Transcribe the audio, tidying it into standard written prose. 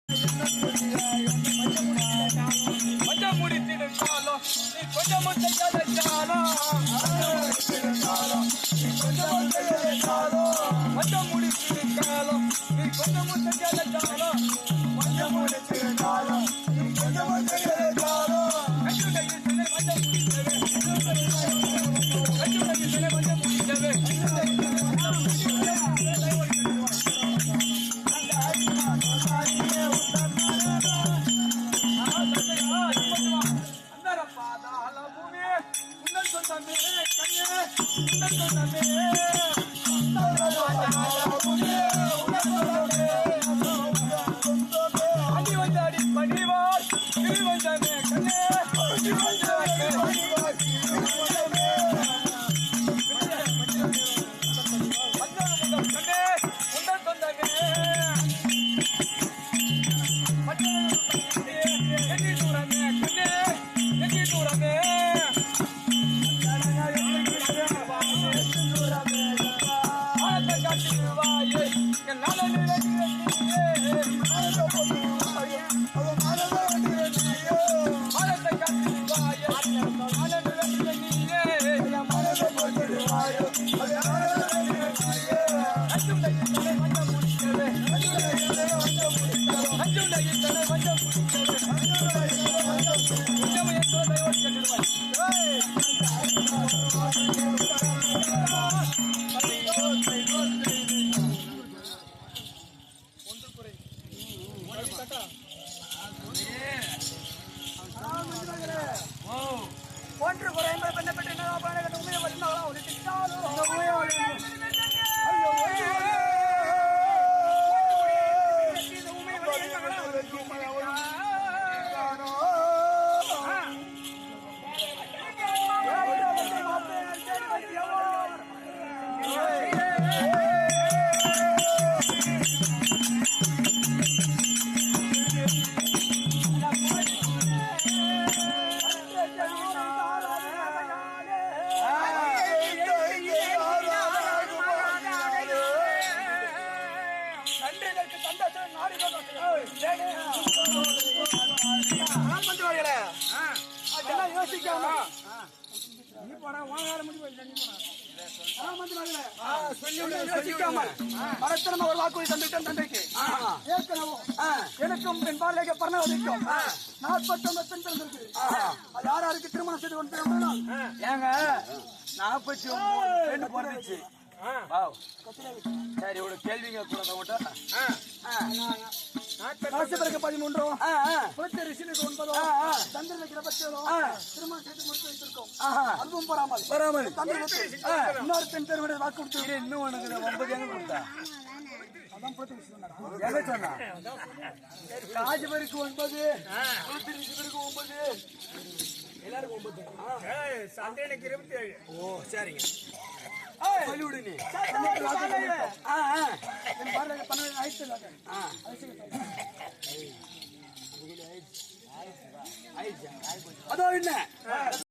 கொஞ்சம் முடித்திருந்தாலும் நீ கொஞ்சம் செய்யலைச்சாலும் கொஞ்சம் முடித்திருந்தாலும் நீ கொஞ்சம் செய்யலைச்சாலும் கொஞ்சம் முடித்திருந்தாலும் நீ கொஞ்சம் செய்யலைச்சாலும் கொஞ்சம் முடித்தது கொஞ்சம் முடித்தது அடி பணிவார் திருவந்தமே கண்ணே ஒன்று குறை பெண்ணை பெற்ற உண்மையை வந்தாலும் ஒரு திட்டாலும் ஒரு வாக்குறுதி தந்துவிட்டேன் தந்தைக்கு. எனக்கும் என் பார்வைக்கு பரணவதிக்கும் 49 பெண் பிறந்திருக்கு. அது யாருக்கு திருமணம் செய்து கொண்டு ஏங்க 49 பெண் பிறந்துச்சு. சரி இவ்வளவு கேள்விங்க கூட 13 குலத்தேரி 9 சந்திரனுக்கு 27 திருமணம் செய்து முடித்து வைத்திருக்கோம். அதுவும் வராமல் இன்னொரு பெண் பெருமையை வாக்கு கொடுத்து இன்னும் உனக்கு 9 எங்க கொடுத்தா எங்க சொன்னா காஜி பேருக்கு 9 பேருக்கு 9 எல்லாருக்கும் 9 சந்திரனுக்கு 27. ஓ சரிங்க சொல்லிவிடு நீ அதோ என்ன